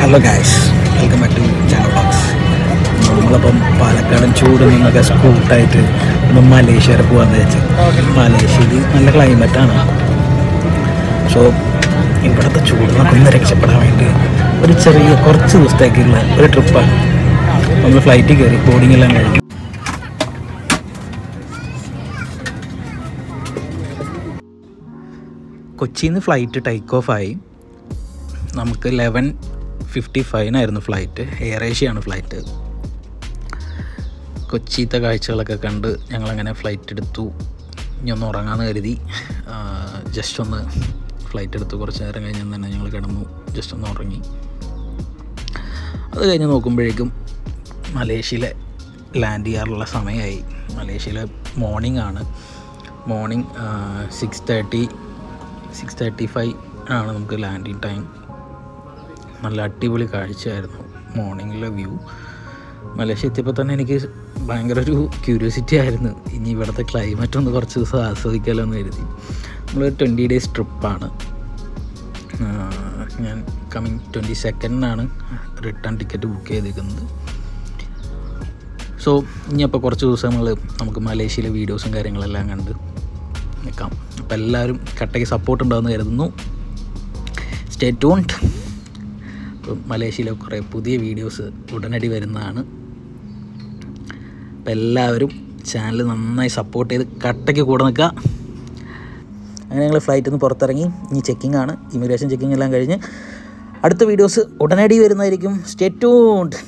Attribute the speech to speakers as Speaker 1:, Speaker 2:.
Speaker 1: Hello guys, welcome back to channel vlogs. നമ്മളിപ്പം പാലക്കാടൻ ചൂട് നിന്നൊക്കെ സ്കൂട്ടായിട്ട് ഒന്ന് മലേഷ്യ വരെ പോകാമെന്ന് വെച്ച്. മലേഷ്യയിൽ നല്ല ക്ലൈമറ്റാണ്. സോ ഇവിടുത്തെ ചൂട് നമുക്കൊന്ന് രക്ഷപ്പെടാൻ വേണ്ടി ഒരു ചെറിയ കുറച്ച് ദിവസത്തേക്കുള്ള ഒരു ട്രിപ്പാണ്. നമ്മൾ ഫ്ലൈറ്റിൽ കയറി ബോർഡിംഗ് എല്ലാം കഴിഞ്ഞു. കൊച്ചിയിൽ നിന്ന് ഫ്ലൈറ്റ് ടേക്ക് ഓഫ് ആയി. നമുക്ക് 11:55 ഫ്ലൈറ്റ്. എയർ ഏഷ്യയാണ് ഫ്ലൈറ്റ്. കൊച്ചിയിലത്തെ കാഴ്ചകളൊക്കെ കണ്ട് ഞങ്ങളങ്ങനെ ഫ്ലൈറ്റ് എടുത്തു. ഇനി ഒന്ന് ഉറങ്ങാമെന്ന് കരുതി ജസ്റ്റ് ഒന്ന് ഫ്ലൈറ്റ് എടുത്തു. കുറച്ച് നേരം കഴിഞ്ഞ് തന്നെ ഞങ്ങൾ കിടന്നു, ജസ്റ്റ് ഒന്ന് ഉറങ്ങി. അത് കഴിഞ്ഞ് നോക്കുമ്പോഴേക്കും മലേഷ്യയിലെ ലാൻഡ് ചെയ്യാറുള്ള സമയമായി. മലേഷ്യയിലെ മോർണിംഗ് ആണ്. മോർണിംഗ് 6:35 ആണ് നമുക്ക് ലാൻഡിങ് ടൈം. നല്ല അടിപൊളി കാഴ്ചയായിരുന്നു മോർണിംഗിലെ വ്യൂ. മലേഷ്യ എത്തിയപ്പോൾ തന്നെ എനിക്ക് ഭയങ്കര ഒരു ക്യൂരിയോസിറ്റി ആയിരുന്നു, ഇനി ഇവിടുത്തെ ക്ലൈമറ്റ് ഒന്ന് കുറച്ച് ദിവസം ആസ്വദിക്കാമല്ലോ എന്ന് കരുതി. നമ്മളൊരു 20 days ട്രിപ്പാണ്. ഞാൻ കമ്മിങ് 22 റിട്ടേൺ ടിക്കറ്റ് ബുക്ക് ചെയ്തിരിക്കുന്നത്. സോ ഇനിയപ്പോൾ കുറച്ച് ദിവസങ്ങൾ നമുക്ക് മലേഷ്യയിലെ വീഡിയോസും കാര്യങ്ങളെല്ലാം കണ്ട് നിൽക്കാം. അപ്പോൾ എല്ലാവരും കട്ടയ്ക്ക് സപ്പോർട്ട് ഉണ്ടാകുമെന്ന് കരുതുന്നു. Stay tuned. അപ്പോൾ മലേഷ്യയിലെ കുറേ പുതിയ വീഡിയോസ് ഉടനടി വരുന്നതാണ്. അപ്പോൾ എല്ലാവരും ചാനൽ നന്നായി സപ്പോർട്ട് ചെയ്ത് കട്ടയ്ക്ക് കൂടെ നിൽക്കുക. അങ്ങനെ ഞങ്ങൾ ഫ്ലൈറ്റിൽ നിന്ന് പുറത്തിറങ്ങി. ഇനി ചെക്കിംഗ് ആണ്, ഇമിഗ്രേഷൻ ചെക്കിംഗ് എല്ലാം കഴിഞ്ഞ് അടുത്ത വീഡിയോസ് ഉടനടി വരുന്നതായിരിക്കും. Stay tuned.